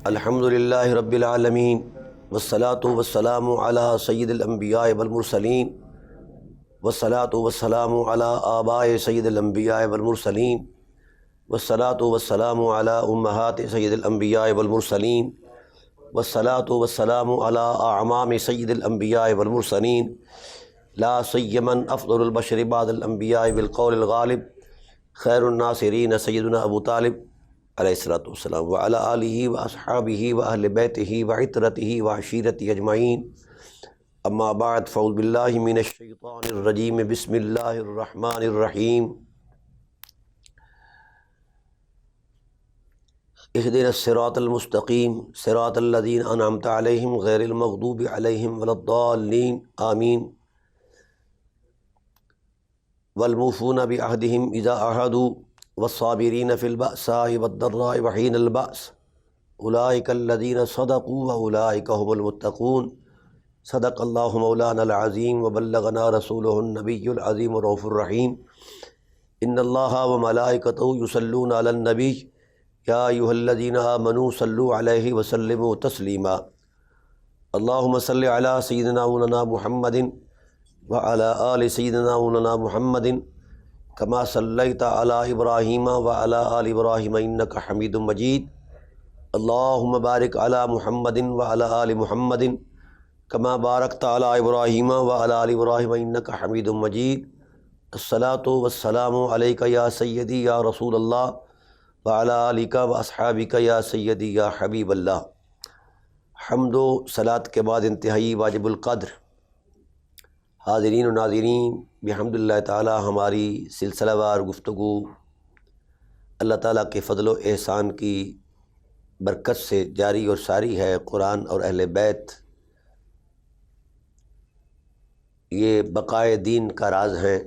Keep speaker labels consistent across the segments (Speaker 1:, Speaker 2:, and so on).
Speaker 1: الحمدللہ رب العالمین والصلاة والسلام علی سید الانبیاء والمرسلین والصلاة والسلام علی آباء سید الانبیاء والمرسلین والصلاة والسلام علی امہات سید الانبیاء والمرسلین والصلاة والسلام علی اعمام سید الانبیاء والمرسلین لا سیما افضل البشر بعد الانبیاء بالقول الغالب خیر الناصرین سیدنا ابو طالب علیہ الصلوۃ والسلام وعلی آلہ واصحابہ واہل بیتہ وعترتہ وعشیرتہ اجمعین اما بعد فاعوذ باللہ من الشیطان الرجیم بسم اللہ الرحمن الرحیم اہدنا الصراط المستقیم صراط الذین انعمت علیہم غیر المغضوب علیہم ولا الضالین آمین والموفون بعہدہم اذا عاہدوا والصابرین فی البأساء والضراء وحین البأس اولئک الذین صدقوا واولئک هم المتقون صدق اللہ مولانا العظیم وبلغنا رسولہ النبی العظیم الرؤوف الرحیم ان اللہ وملائکتہ یصلون علی النبی یا ایھا الذین آمنوا صلوا علیہ وسلموا تسلیما اللہم صل علی سیدنا مولانا محمد وعلی آل سیدنا مولانا محمد کما صلیت علی ابراہیم وعلی آل ابراہیم انک حمید مجید اللہم بارک علی محمد وعلی آل محمد کما بارکت علی ابراہیم وعلی آل ابراہیم انک حمید مجید الصلاۃ والسلام علیک یا سیدی یا رسول اللہ وعلی آلک واصحابک یا سیدی یا حبیب اللہ۔ حمد و صلاۃ کے بعد انتہائی واجب القدر حاضرین و ناظرین، بحمد اللہ تعالی ہماری سلسلہ وار گفتگو اللہ تعالیٰ کے فضل و احسان کی برکت سے جاری اور ساری ہے۔ قرآن اور اہل بیت یہ بقائے دین کا راز ہیں۔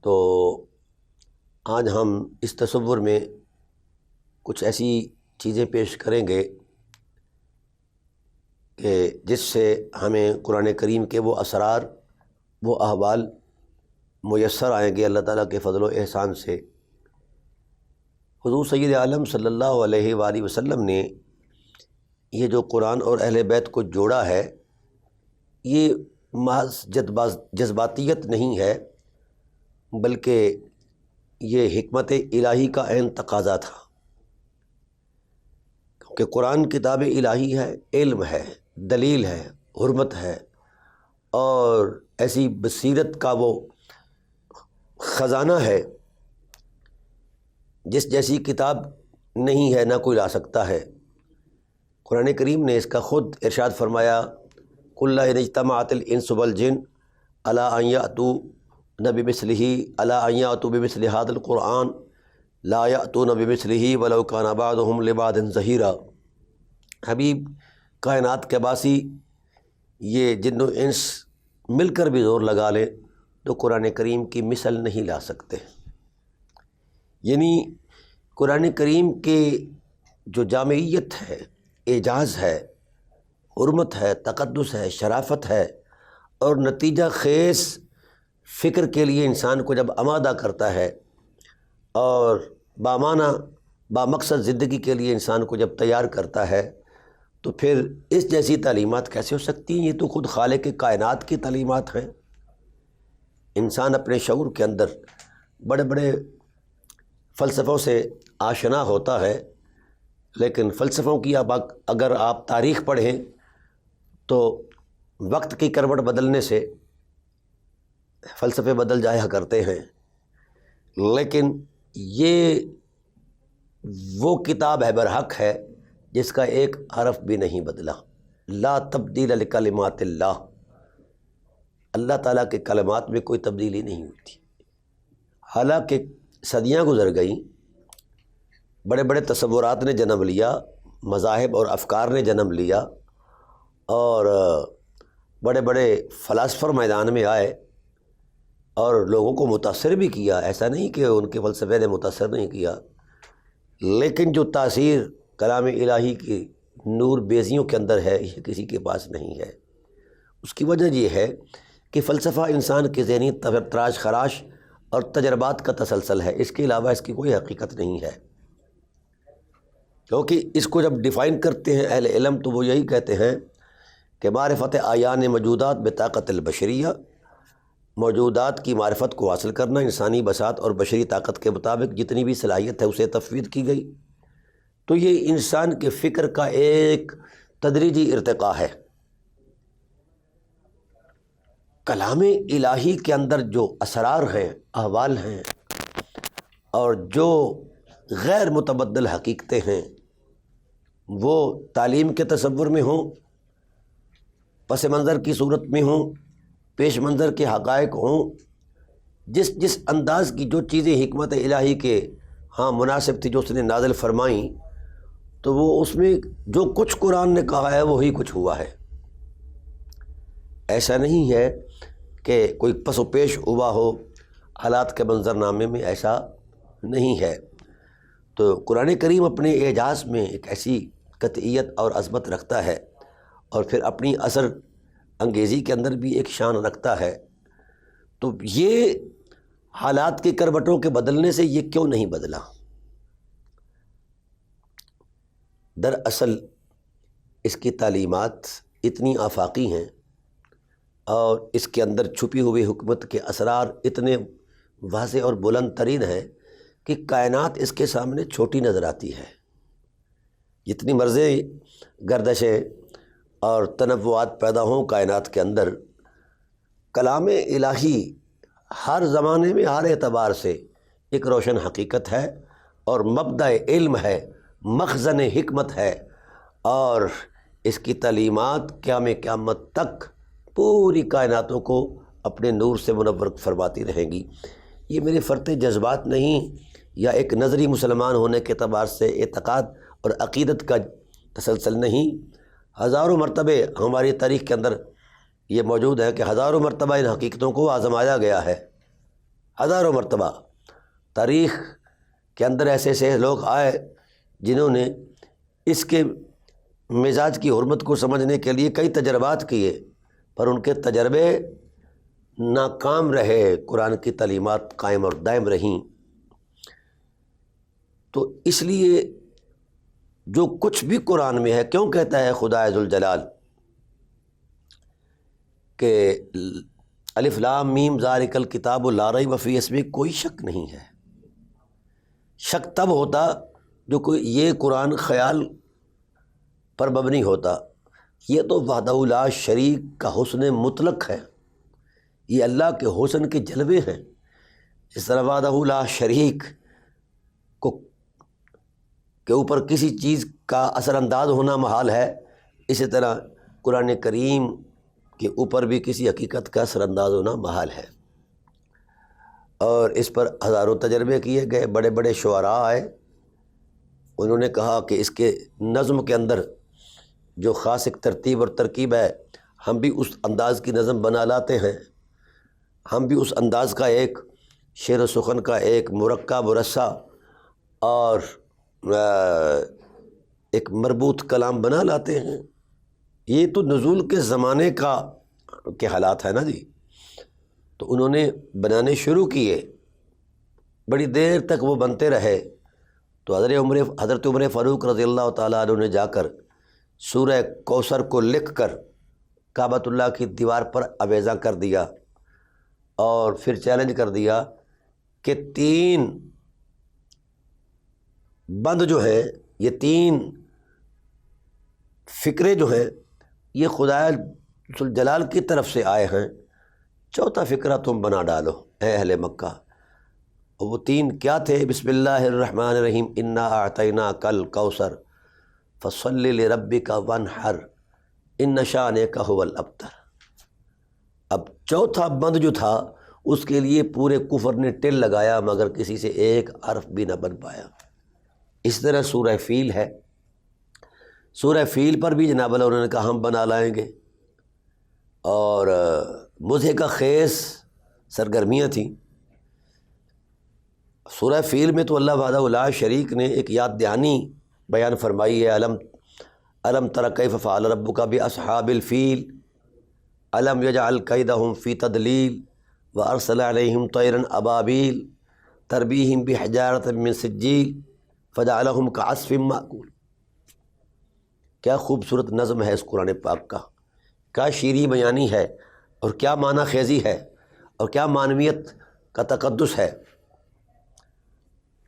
Speaker 1: تو آج ہم اس تصور میں کچھ ایسی چیزیں پیش کریں گے کہ جس سے ہمیں قرآن کریم کے وہ اسرار، وہ احوال میسر آئیں گے اللہ تعالیٰ کے فضل و احسان سے۔ حضور سید عالم صلی اللہ علیہ وآلہ وسلم نے یہ جو قرآن اور اہل بیت کو جوڑا ہے، یہ محض جذباتیت نہیں ہے، بلکہ یہ حکمت الہی کا عین تقاضا تھا، کہ قرآن کتاب الہی ہے، علم ہے، دلیل ہے، حرمت ہے، اور ایسی بصیرت کا وہ خزانہ ہے جس جیسی کتاب نہیں ہے، نہ کوئی لا سکتا ہے۔ قرآن کریم نے اس کا خود ارشاد فرمایا، قُلْ لَئِنِ اجْتَمَعَتِ الْإِنسُ وَالْجِنُّ عَلَىٰ أَن يَأْتُوا بِمِثْلِهِ عَلَىٰ أَن يَأْتُوا بِمِثْلِ هَٰذَا الْقُرْآنِ لَا يَأْتُونَ بِمِثْلِهِ وَلَوْ كَانَ بَعْضُهُمْ لِبَعْضٍ ظَهِيرًا۔ حبیب کائنات کے باسی یہ جن و انس مل کر بھی زور لگا لیں تو قرآن کریم کی مثل نہیں لا سکتے۔ یعنی قرآن کریم کے جو جامعیت ہے، اعجاز ہے، حرمت ہے، تقدس ہے، شرافت ہے، اور نتیجہ خیز فکر کے لیے انسان کو جب آمادہ کرتا ہے اور بامعنی بامقصد زندگی کے لیے انسان کو جب تیار کرتا ہے، تو پھر اس جیسی تعلیمات کیسے ہو سکتی ہیں؟ یہ تو خود خالق کائنات کی تعلیمات ہیں۔ انسان اپنے شعور کے اندر بڑے بڑے فلسفوں سے آشنا ہوتا ہے، لیکن فلسفوں کی اگر آپ تاریخ پڑھیں تو وقت کی کروٹ بدلنے سے فلسفے بدل جایا کرتے ہیں، لیکن یہ وہ کتاب ہے، برحق ہے، جس کا ایک حرف بھی نہیں بدلا۔ لا تبدیل لکلمات اللہ، اللہ تعالیٰ کے کلمات میں کوئی تبدیلی نہیں ہوتی۔ حالانکہ صدیاں گزر گئیں، بڑے بڑے تصورات نے جنم لیا، مذاہب اور افکار نے جنم لیا، اور بڑے بڑے فلاسفر میدان میں آئے اور لوگوں کو متاثر بھی کیا۔ ایسا نہیں کہ ان کے فلسفے نے متاثر نہیں کیا، لیکن جو تاثیر کلام الہی کی نور بیزیوں کے اندر ہے، یہ کسی کے پاس نہیں ہے۔ اس کی وجہ یہ ہے کہ فلسفہ انسان کے ذہنی تراش خراش اور تجربات کا تسلسل ہے، اس کے علاوہ اس کی کوئی حقیقت نہیں ہے۔ کیونکہ اس کو جب ڈیفائن کرتے ہیں اہل علم تو وہ یہی کہتے ہیں کہ معرفت اعیان موجودات بطاقت البشریہ، موجودات کی معرفت کو حاصل کرنا انسانی بساط اور بشری طاقت کے مطابق جتنی بھی صلاحیت ہے اسے تفویض کی گئی۔ تو یہ انسان کے فکر کا ایک تدریجی ارتقاء ہے۔ کلام الہی کے اندر جو اسرار ہیں، احوال ہیں، اور جو غیر متبدل حقیقتیں ہیں، وہ تعلیم کے تصور میں ہوں، پس منظر کی صورت میں ہوں، پیش منظر کے حقائق ہوں، جس انداز کی جو چیزیں حکمت الہی کے ہاں مناسب تھی جو اس نے نازل فرمائیں، تو وہ اس میں جو کچھ قرآن نے کہا ہے وہی کچھ ہوا ہے۔ ایسا نہیں ہے کہ کوئی پس و پیش ہوا ہو حالات کے منظرنامے میں، ایسا نہیں ہے۔ تو قرآن کریم اپنے اعجاز میں ایک ایسی قطعیت اور عظمت رکھتا ہے، اور پھر اپنی اثر انگیزی کے اندر بھی ایک شان رکھتا ہے۔ تو یہ حالات کے کروٹوں کے بدلنے سے یہ کیوں نہیں بدلا؟ دراصل اس کی تعلیمات اتنی آفاقی ہیں اور اس کے اندر چھپی ہوئی حکمت کے اسرار اتنے واضح اور بلند ترین ہیں کہ کائنات اس کے سامنے چھوٹی نظر آتی ہے۔ جتنی مرضی گردشیں اور تنوعات پیدا ہوں کائنات کے اندر، کلام الہی ہر زمانے میں ہر اعتبار سے ایک روشن حقیقت ہے، اور مبدأ علم ہے، مخزن حکمت ہے، اور اس کی تعلیمات قیامت تک پوری کائناتوں کو اپنے نور سے منور فرماتی رہیں گی۔ یہ میرے فرط جذبات نہیں یا ایک نظری مسلمان ہونے کے اعتبار سے اعتقاد اور عقیدت کا تسلسل نہیں، ہزاروں مرتبہ ہماری تاریخ کے اندر یہ موجود ہے کہ ہزاروں مرتبہ ان حقیقتوں کو آزمایا گیا ہے۔ ہزاروں مرتبہ تاریخ کے اندر ایسے ایسے لوگ آئے جنہوں نے اس کے مزاج کی حرمت کو سمجھنے کے لیے کئی تجربات کیے، پر ان کے تجربے ناکام رہے، قرآن کی تعلیمات قائم اور دائم رہیں۔ تو اس لیے جو کچھ بھی قرآن میں ہے، کیوں کہتا ہے خدا ذوالجلال کہ الف لام میم ذالک الکتاب لا ریب فیہ، اس میں کوئی شک نہیں ہے۔ شک تب ہوتا جو کوئی یہ قرآن خیال پر مبنی ہوتا۔ یہ تو وحدہ لا شریک کا حسن مطلق ہے، یہ اللہ کے حسن کے جلوے ہیں۔ اس طرح وحدہ لا شریک کو کے اوپر کسی چیز کا اثر انداز ہونا محال ہے، اسی طرح قرآن کریم کے اوپر بھی کسی حقیقت کا اثر انداز ہونا محال ہے۔ اور اس پر ہزاروں تجربے کیے گئے، بڑے بڑے شعراء آئے، انہوں نے کہا کہ اس کے نظم کے اندر جو خاص ایک ترتیب اور ترکیب ہے، ہم بھی اس انداز کی نظم بنا لاتے ہیں، ہم بھی اس انداز کا ایک شعر و سخن کا ایک مرکب رسا اور ایک مربوط کلام بنا لاتے ہیں۔ یہ تو نزول کے زمانے کے حالات ہیں نا جی۔ تو انہوں نے بنانے شروع کیے، بڑی دیر تک وہ بنتے رہے۔ تو حضرت عمر فاروق رضی اللہ تعالیٰ عنہ نے جا کر سورہ کوثر کو لکھ کر کعبۃ اللہ کی دیوار پر آویزاں کر دیا، اور پھر چیلنج کر دیا کہ 3 بند جو ہیں، یہ 3 فکرے جو ہیں، یہ خدا ذوالجلال کی طرف سے آئے ہیں، 4تھا فکرہ تم بنا ڈالو اے اہل مکہ۔ اور وہ 3 کیا تھے؟ بسم اللہ الرحمن الرحیم، انا اعطیناک الکوثر فصل لربک وانحر ان شانک ھو الابتر۔ اب 4تھا بند جو تھا اس کے لیے پورے کفر نے ٹل لگایا، مگر کسی سے ایک حرف بھی نہ بن پایا۔ اس طرح سورہ فیل ہے، سورہ فیل پر بھی جناب اللہ انہوں نے کہا ہم بنا لائیں گے، اور مزح کا خیز سرگرمیاں تھیں۔ سورہ فیل میں تو اللہ وحدہ لا شریک نے ایک یاد دہانی بیان فرمائی ہے، الم تر کیف فعل ربک باصحاب الفیل الم یجعل کیدہم فی تضلیل وارسل علیہم طیرا ابابیل ترمیہم بحجارۃ من سجیل فجعلہم کعصف مأکول۔ کیا خوبصورت نظم ہے اس قرآن پاک کا، کیا شیریں بیانی ہے، اور کیا معنی خیزی ہے، اور کیا معنویت کا تقدس ہے۔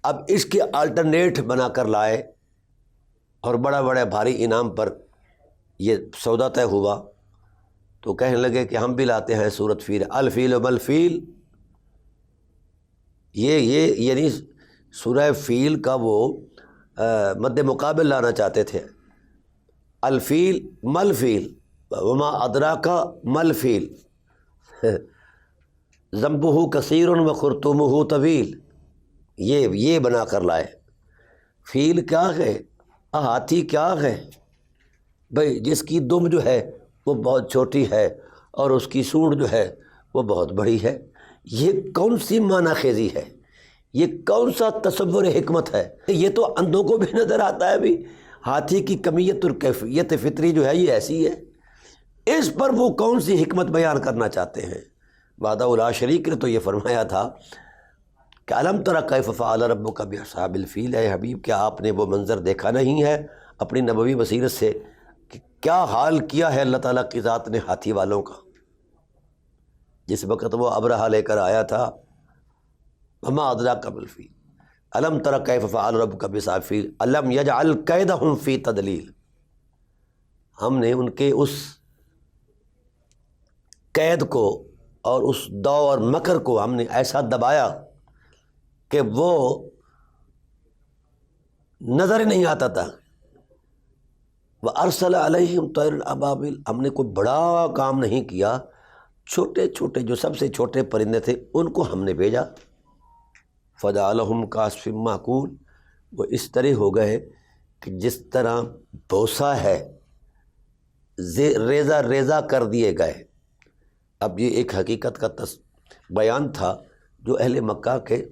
Speaker 1: اب اس کے الٹرنیٹ بنا کر لائے اور بڑا بڑا بھاری انعام پر یہ سودا طے ہوا، تو کہنے لگے کہ ہم بھی لاتے ہیں سورۃ فیل، الفیل و ملفیل۔ یہ یعنی سورہ فیل کا وہ مد مقابل لانا چاہتے تھے، الفیل ملفیل وما ادراک ملفیل ذنبہ کثیر و خرطومہ طویل، یہ بنا کر لائے۔ فیل کیا ہے، ہاتھی کیا ہے بھئی، جس کی دم جو ہے وہ بہت چھوٹی ہے اور اس کی سونڈ جو ہے وہ بہت بڑی ہے۔ یہ کون سی معنی خیزی ہے، یہ کون سا تصور حکمت ہے؟ یہ تو اندھوں کو بھی نظر آتا ہے بھی، ہاتھی کی کمیت اور کیفیت فطری جو ہے یہ ایسی ہے، اس پر وہ کون سی حکمت بیان کرنا چاہتے ہیں؟ وحدہ لا شریک نے تو یہ فرمایا تھا کہ الم تر کیف فعل ربک باصحاب الفیل، اے حبیب کیا آپ نے وہ منظر دیکھا نہیں ہے اپنی نبوی بصیرت سے کہ کیا حال کیا ہے اللہ تعالیٰ کی ذات نے ہاتھی والوں کا؟ جس وقت وہ ابرہہ لے کر آیا تھا، وما ادراک ما الفیل الم تر کیف فعل ربک باصحاب الفیل الم یجعل کیدہم فی تضلیل، ہم نے ان کے اس قید کو اور اس دو اور مکر کو ہم نے ایسا دبایا کہ وہ نظر نہیں آتا تھا۔ وَأَرْسَلَ عَلَيْهِمْ طَيْرًا أَبَابِيلَ، ہم نے کوئی بڑا کام نہیں کیا، چھوٹے چھوٹے جو سب سے چھوٹے پرندے تھے ان کو ہم نے بھیجا، فَجَعَلَهُمْ كَعَصْفٍ مَأْكُولٍ، وہ اس طرح ہو گئے کہ جس طرح بوسہ ہے ریزہ ریزہ کر دیے گئے۔ اب یہ ایک حقیقت کا بیان تھا جو اہل مکہ کے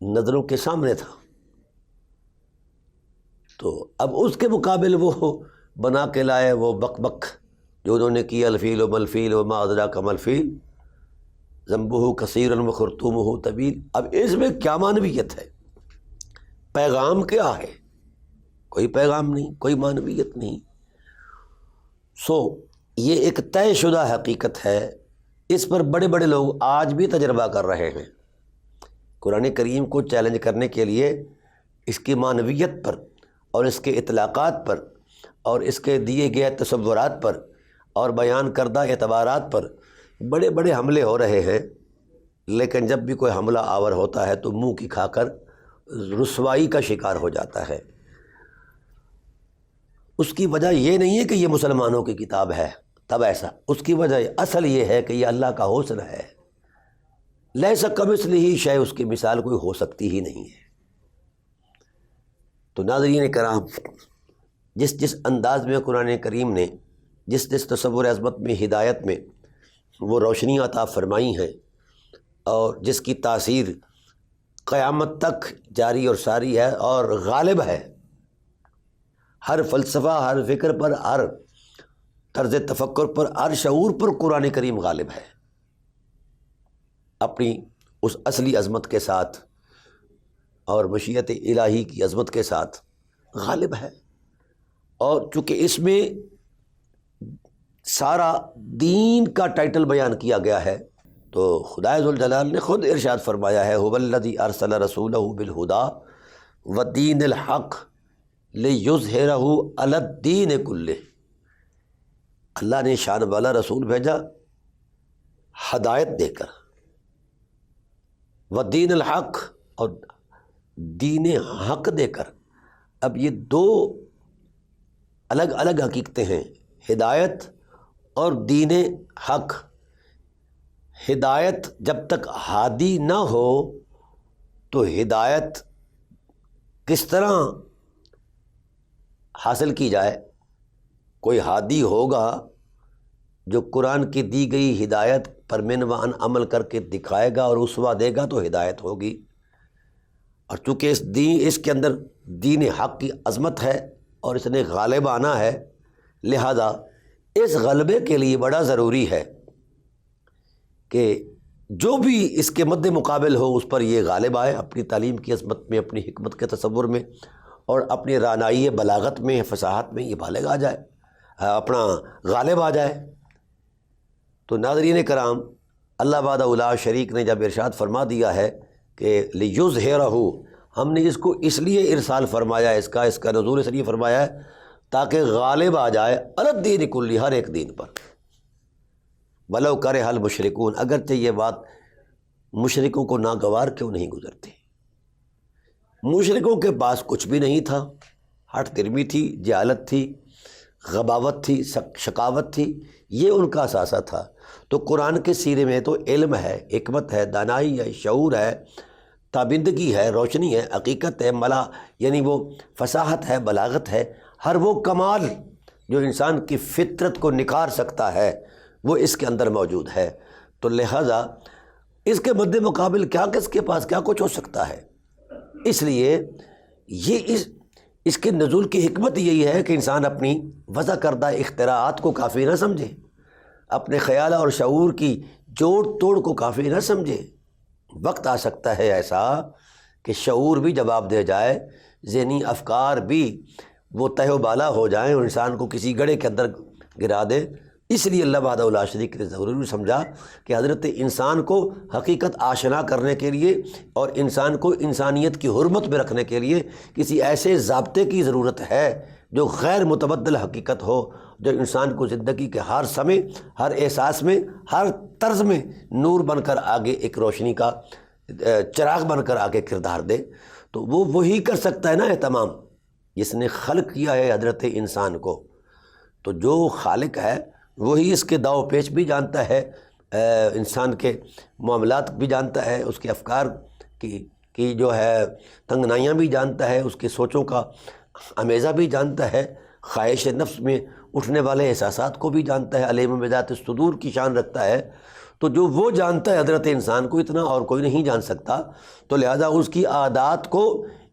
Speaker 1: نظروں کے سامنے تھا، تو اب اس کے مقابل وہ بنا کے لائے وہ بک بک جو انہوں نے کیا، الفیل و ملفیل وما ادراک ما الفیل ذنبہ کثیر و خرطومہ طویل۔ اب اس میں کیا معنویت ہے، پیغام کیا ہے؟ کوئی پیغام نہیں، کوئی معنویت نہیں۔ یہ ایک طے شدہ حقیقت ہے، اس پر بڑے بڑے لوگ آج بھی تجربہ کر رہے ہیں۔ قرآن کریم کو چیلنج کرنے کے لیے اس کی معنویت پر اور اس کے اطلاقات پر اور اس کے دیے گئے تصورات پر اور بیان کردہ اعتبارات پر بڑے بڑے حملے ہو رہے ہیں، لیکن جب بھی کوئی حملہ آور ہوتا ہے تو منہ کی کھا کر رسوائی کا شکار ہو جاتا ہے۔ اس کی وجہ یہ نہیں ہے کہ یہ مسلمانوں کی کتاب ہے تب ایسا، اس کی وجہ اصل یہ ہے کہ یہ اللہ کا حسن ہے، لیس کمثلہ شیء، اس کی مثال کوئی ہو سکتی ہی نہیں ہے۔ تو ناظرین کرام، جس انداز میں قرآن کریم نے جس تصور عظمت میں، ہدایت میں وہ روشنی عطا فرمائی ہیں اور جس کی تاثیر قیامت تک جاری اور ساری ہے اور غالب ہے، ہر فلسفہ، ہر فکر پر، ہر طرز تفکر پر، ہر شعور پر قرآن کریم غالب ہے، اپنی اس اصلی عظمت کے ساتھ اور مشیت الہی کی عظمت کے ساتھ غالب ہے۔ اور چونکہ اس میں سارا دین کا ٹائٹل بیان کیا گیا ہے، تو خدا ذوالجلال نے خود ارشاد فرمایا ہے، هو الذی ارسل رسولہ بالہدی ودین الحق لیظہرہ علی الدین کلہ، اللہ نے شان والا رسول بھیجا ہدایت دے کر، ودین الحق، اور دین حق دے کر۔ اب یہ دو الگ الگ حقیقتیں ہیں، ہدایت اور دین حق۔ ہدایت جب تک ہادی نہ ہو تو ہدایت کس طرح حاصل کی جائے؟ کوئی ہادی ہوگا جو قرآن کی دی گئی ہدایت پر من و عن عمل کر کے دکھائے گا اور اسوہ دے گا تو ہدایت ہوگی۔ اور چونکہ اس کے اندر دین حق کی عظمت ہے اور اس نے غالب آنا ہے، لہذا اس غلبے کے لیے بڑا ضروری ہے کہ جو بھی اس کے مد مقابل ہو اس پر یہ غالب آئے، اپنی تعلیم کی عظمت میں، اپنی حکمت کے تصور میں، اور اپنی رانائی بلاغت میں فصاحت میں یہ بالغ آ جائے، اپنا غالب آ جائے۔ تو ناظرین کرام، اللہ وحدہ لا شریک نے جب ارشاد فرما دیا ہے کہ لیظہرہ، ہم نے اس کو اس لیے ارسال فرمایا، اس کا نزول اس لیے فرمایا ہے تاکہ غالب آ جائے علی الدین کلی، ہر ایک دین پر، ولو کرہ المشرکون، اگرچہ یہ بات مشرکوں کو ناگوار کیوں نہیں گزرتی۔ مشرکوں کے پاس کچھ بھی نہیں تھا، ہٹ درمی تھی، جہالت تھی، غباوت تھی، شقاوت تھی، یہ ان کا اثاثہ تھا۔ تو قرآن کے سیرے میں تو علم ہے، حکمت ہے، دانائی ہے، شعور ہے، تابندگی ہے، روشنی ہے، حقیقت ہے، یعنی وہ فصاحت ہے، بلاغت ہے، ہر وہ کمال جو انسان کی فطرت کو نکھار سکتا ہے وہ اس کے اندر موجود ہے۔ تو لہذا اس کے مد مقابل کیا کس کے پاس کیا کچھ ہو سکتا ہے؟ اس لیے یہ اس کے نزول کی حکمت یہی ہے کہ انسان اپنی وضع کردہ اختراعات کو کافی نہ سمجھے، اپنے خیال اور شعور کی جوڑ توڑ کو کافی نہ سمجھے۔ وقت آ سکتا ہے ایسا کہ شعور بھی جواب دے جائے، ذہنی افکار بھی وہ تہ و بالا ہو جائیں اور انسان کو کسی گڑھے کے اندر گرا دے۔ اس لیے اللہ وحدہ لا شریک نے ضروری سمجھا کہ حضرت انسان کو حقیقت آشنا کرنے کے لیے اور انسان کو انسانیت کی حرمت میں رکھنے کے لیے کسی ایسے ضابطے کی ضرورت ہے جو غیر متبدل حقیقت ہو، جو انسان کو زندگی کے ہر سمے، ہر احساس میں، ہر طرز میں نور بن کر آگے ایک روشنی کا چراغ بن کر آگے کردار دے۔ تو وہ وہی کر سکتا ہے نا اہتمام، جس نے خلق کیا ہے حضرت انسان کو۔ تو جو خالق ہے وہی اس کے داؤ پیچ بھی جانتا ہے، انسان کے معاملات بھی جانتا ہے، اس کے افکار کی جو ہے تنگنائیاں بھی جانتا ہے، اس کی سوچوں کا امیزہ بھی جانتا ہے، خواہش نفس میں اٹھنے والے احساسات کو بھی جانتا ہے، علیم بذات الصدور کی شان رکھتا ہے۔ تو جو وہ جانتا ہے حضرت انسان کو، اتنا اور کوئی نہیں جان سکتا۔ تو لہذا اس کی عادات کو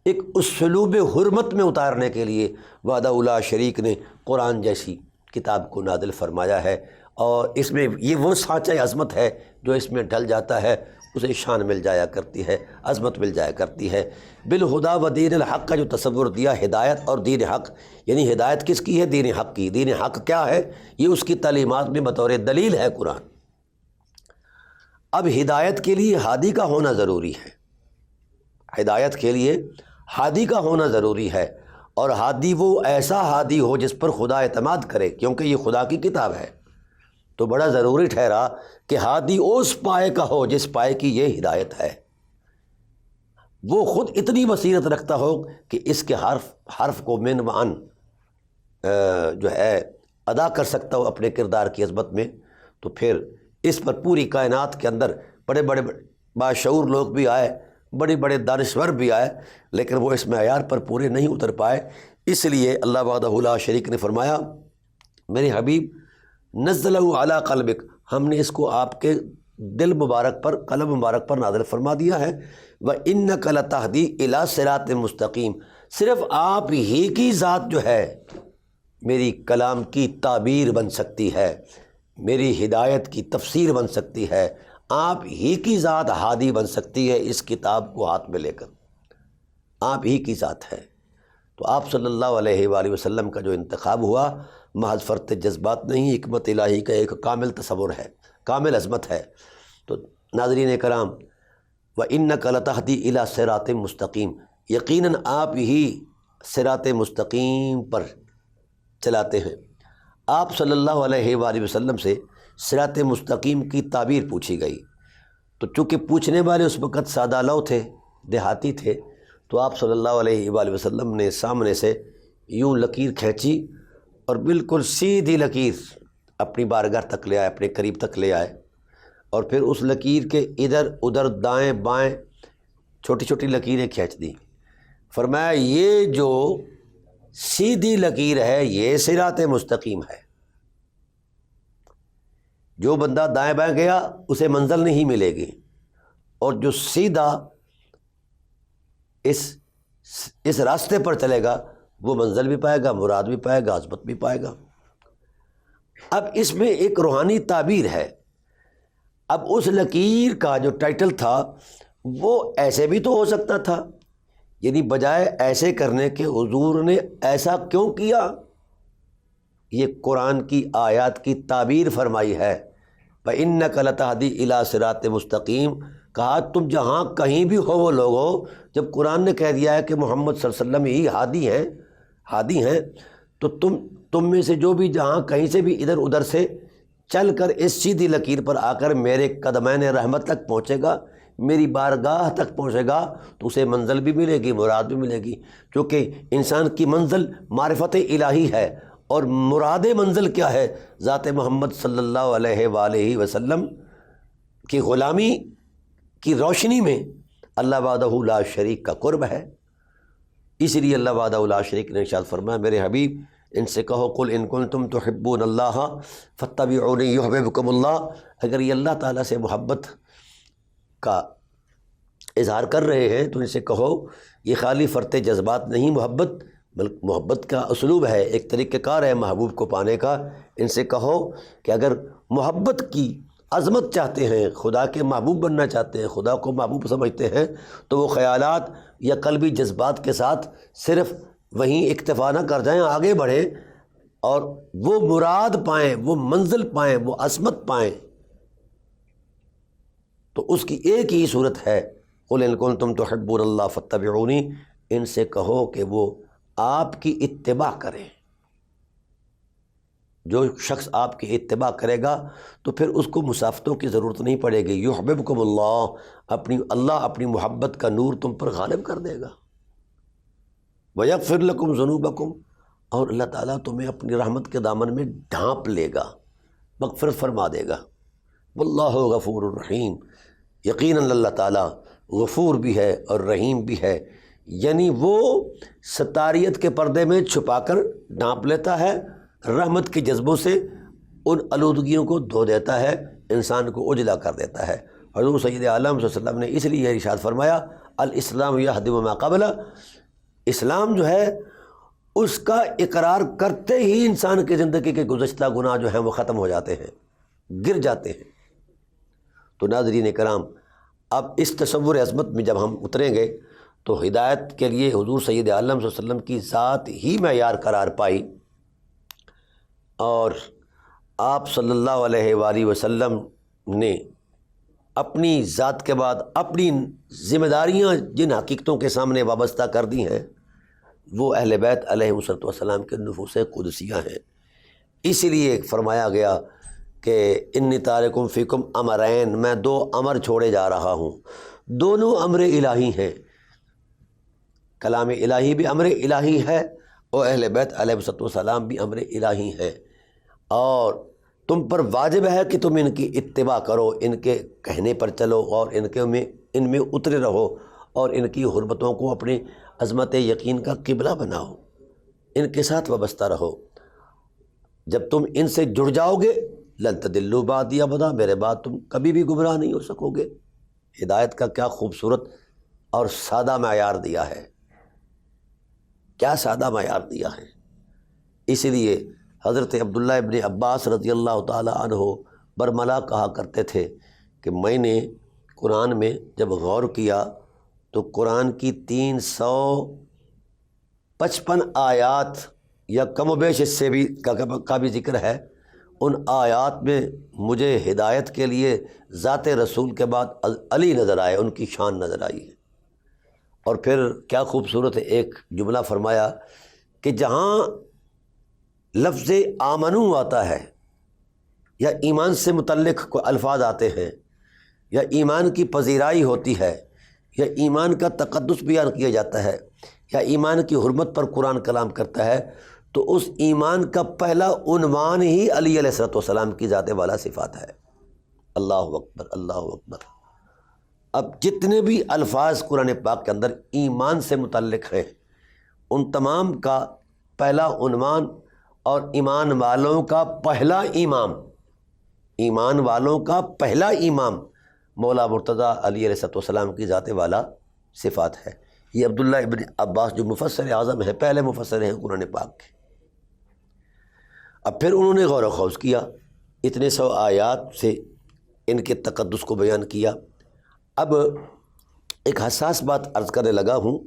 Speaker 1: ایک اسلوب حرمت میں اتارنے کے لیے وحدہ لا شریک نے قرآن جیسی کتاب کو نازل فرمایا ہے، اور اس میں یہ وہ سانچہ عظمت ہے جو اس میں ڈھل جاتا ہے اسے شان مل جایا کرتی ہے، عظمت مل جایا کرتی ہے۔ بالہدا و دین الحق کا جو تصور دیا، ہدایت اور دین حق، یعنی ہدایت کس کی ہے؟ دین حق کی۔ دین حق کیا ہے؟ یہ اس کی تعلیمات میں بطور دلیل ہے قرآن۔ اب ہدایت کے لیے ہادی کا ہونا ضروری ہے، ہدایت کے لیے ہادی کا ہونا ضروری ہے، اور ہادی وہ ایسا ہادی ہو جس پر خدا اعتماد کرے، کیونکہ یہ خدا کی کتاب ہے۔ تو بڑا ضروری ٹھہرا کہ ہادی اس پائے کا ہو جس پائے کی یہ ہدایت ہے، وہ خود اتنی بصیرت رکھتا ہو کہ اس کے حرف کو من و ان جو ہے ادا کر سکتا ہو اپنے کردار کی عظمت میں۔ تو پھر اس پر پوری کائنات کے اندر بڑے بڑے باشعور لوگ بھی آئے، بڑے بڑے دانشور بھی آئے، لیکن وہ اس معیار پر پورے نہیں اتر پائے۔ اس لیے اللہ وحدہ لا شریک نے فرمایا، میرے حبیب نزلہ علی قلبک، ہم نے اس کو آپ کے دل مبارک پر، قلب مبارک پر نازل فرما دیا ہے۔ وَإِنَّكَ لَتَهْدِي إِلَىٰ صِرَاطٍ مُسْتَقِيمٍ، صرف آپ ہی کی ذات جو ہے میری کلام کی تعبیر بن سکتی ہے، میری ہدایت کی تفسیر بن سکتی ہے، آپ ہی کی ذات ہادی بن سکتی ہے اس کتاب کو ہاتھ میں لے کر، آپ ہی کی ذات ہے۔ تو آپ صلی اللہ علیہ وآلہ وسلم کا جو انتخاب ہوا محض فرط جذبات نہیں، حکمت الہی کا ایک کامل تصور ہے، کامل عظمت ہے۔ تو ناظرین کرام، وَإِنَّكَ لَتَهْدِي إِلَىٰ صِرَاطٍ مُسْتَقِيمٍ، یقیناً آپ ہی صراط مستقیم پر چلاتے ہیں۔ آپ صلی اللہ علیہ وآلہ وسلم سے صراط مستقیم کی تعبیر پوچھی گئی، تو چونکہ پوچھنے والے اس وقت سادہ لو تھے، دیہاتی تھے، تو آپ صلی اللہ علیہ وآلہ وسلم نے سامنے سے یوں لکیر کھینچی اور بالکل سیدھی لکیر اپنی بارگاہ تک لے آئے، اپنے قریب تک لے آئے، اور پھر اس لکیر کے ادھر ادھر دائیں بائیں چھوٹی چھوٹی لکیریں کھینچ دیں۔ فرمایا یہ جو سیدھی لکیر ہے یہ صراط مستقیم ہے، جو بندہ دائیں بائیں گیا اسے منزل نہیں ملے گی، اور جو سیدھا اس راستے پر چلے گا وہ منزل بھی پائے گا، مراد بھی پائے گا، عظمت بھی پائے گا۔ اب اس میں ایک روحانی تعبیر ہے۔ اب اس لکیر کا جو ٹائٹل تھا وہ ایسے بھی تو ہو سکتا تھا یعنی بجائے ایسے کرنے کے حضور نے ایسا کیوں کیا؟ یہ قرآن کی آیات کی تعبیر فرمائی ہے، فَإِنَّكَ لَتَهْدِي إِلَىٰ صِرَاطٍ مُسْتَقِيمٍ۔ کہا تم جہاں کہیں بھی ہو وہ لوگ ہو، جب قرآن نے کہہ دیا ہے کہ محمد صلی اللہ علیہ وسلم ہی ہادی ہیں، تو تم میں سے جو بھی جہاں کہیں سے بھی ادھر ادھر سے چل کر اس سیدھی لکیر پر آ کر میرے قدمین رحمت تک پہنچے گا، میری بارگاہ تک پہنچے گا، تو اسے منزل بھی ملے گی، مراد بھی ملے گی، کیونکہ انسان کی منزل معرفت الہی ہے، اور مراد منزل کیا ہے؟ ذات محمد صلی اللہ علیہ وآلہ وسلم کی غلامی کی روشنی میں اللہ وحدہ لا شریک کا قرب ہے۔ اس لیے اللہ وحدہ لا شریک نے ارشاد فرمایا، میرے حبیب ان سے کہو قل ان کنتم تحبون اللہ فاتبعونی یحببکم اللہ۔ اگر یہ اللہ تعالیٰ سے محبت کا اظہار کر رہے ہیں تو ان سے کہو یہ خالی فرط جذبات نہیں، بلکہ محبت کا اسلوب ہے، ایک طریقہ کار ہے محبوب کو پانے کا۔ ان سے کہو کہ اگر محبت کی عظمت چاہتے ہیں، خدا کے محبوب بننا چاہتے ہیں، خدا کو محبوب سمجھتے ہیں، تو وہ خیالات یا قلبی جذبات کے ساتھ صرف وہیں اکتفا نہ کر جائیں، آگے بڑھیں اور وہ مراد پائیں، وہ منزل پائیں، وہ عظمت پائیں۔ تو اس کی ایک ہی صورت ہے، قل ان کنتم تحبون اللہ فاتبعونی۔ ان سے کہو کہ وہ آپ کی اتباع کریں۔ جو شخص آپ کی اتباع کرے گا تو پھر اس کو مسافتوں کی ضرورت نہیں پڑے گی، یحببکم اللہ، اللہ اپنی محبت کا نور تم پر غالب کر دے گا، ویغفر لکم ذنوبکم، اور اللہ تعالیٰ تمہیں اپنی رحمت کے دامن میں ڈھانپ لے گا، مغفرت فرما دے گا۔ واللہ غفور الرحیم، یقیناً اللہ تعالیٰ غفور بھی ہے اور رحیم بھی ہے، یعنی وہ ستاریت کے پردے میں چھپا کر ڈھانپ لیتا ہے، رحمت کے جذبوں سے ان آلودگیوں کو دھو دیتا ہے، انسان کو اجلا کر دیتا ہے۔ حضور سید عالم صلی اللہ علیہ وسلم نے اس لیے ارشاد فرمایا، الاسلام یہدم ما قبلہ، اسلام جو ہے اس کا اقرار کرتے ہی انسان کی زندگی کے گزشتہ گناہ جو ہیں وہ ختم ہو جاتے ہیں، گر جاتے ہیں۔ تو ناظرین کرام، اب اس تصور عظمت میں جب ہم اتریں گے تو ہدایت کے لیے حضور سید عالم صلی اللہ علیہ وسلم کی ذات ہی معیار قرار پائی، اور آپ صلی اللہ علیہ وآلہ وسلم نے اپنی ذات کے بعد اپنی ذمہ داریاں جن حقیقتوں کے سامنے وابستہ کر دی ہیں وہ اہل بیت علیہ السلام کے نفوس قدسیہ ہیں۔ اس لیے فرمایا گیا کہ انی تارکم فیکم امرین، میں دو امر چھوڑے جا رہا ہوں، دونوں امر الہی ہیں، کلام الہی بھی امر الہی ہے اور اہل بیت علیہ السلام بھی امر الہی ہیں، اور تم پر واجب ہے کہ تم ان کی اتباع کرو، ان کے کہنے پر چلو اور ان میں اترے رہو، اور ان کی حرمتوں کو اپنی عظمت یقین کا قبلہ بناؤ، ان کے ساتھ وابستہ رہو۔ جب تم ان سے جڑ جاؤ گے لن تضلوا بعدی ابدا، میرے بعد تم کبھی بھی گمراہ نہیں ہو سکو گے۔ ہدایت کا کیا خوبصورت اور سادہ معیار دیا ہے، کیا سادہ معیار دیا ہے۔ اس لیے حضرت عبداللہ ابن عباس رضی اللہ تعالی عنہ برملا کہا کرتے تھے کہ میں نے قرآن میں جب غور کیا تو قرآن کی 355 آیات یا کم و بیش اس سے بھی کا بھی ذکر ہے، ان آیات میں مجھے ہدایت کے لیے ذات رسول کے بعد علی نظر آئے، ان کی شان نظر آئی ہے۔ اور پھر کیا خوبصورت ایک جملہ فرمایا کہ جہاں لفظ آمنو آتا ہے یا ایمان سے متعلق کوئی الفاظ آتے ہیں یا ایمان کی پذیرائی ہوتی ہے یا ایمان کا تقدس بیان کیا جاتا ہے یا ایمان کی حرمت پر قرآن کلام کرتا ہے، تو اس ایمان کا پہلا عنوان ہی علی علیہ السلام کی ذات والا صفات ہے۔ اللہ اکبر، اللہ اکبر۔ اب جتنے بھی الفاظ قرآن پاک کے اندر ایمان سے متعلق ہیں ان تمام کا پہلا عنوان اور ایمان والوں کا پہلا امام، ایمان والوں کا پہلا امام مولا مرتضیٰ علی علیہ السلام کی ذات والا صفات ہے۔ یہ عبداللہ ابن عباس جو مفسر اعظم ہیں، پہلے مفسر ہیں قرآن پاک کے۔ اب پھر انہوں نے غور و خوض کیا، اتنے سو آیات سے ان کے تقدس کو بیان کیا۔ اب ایک حساس بات عرض کرنے لگا ہوں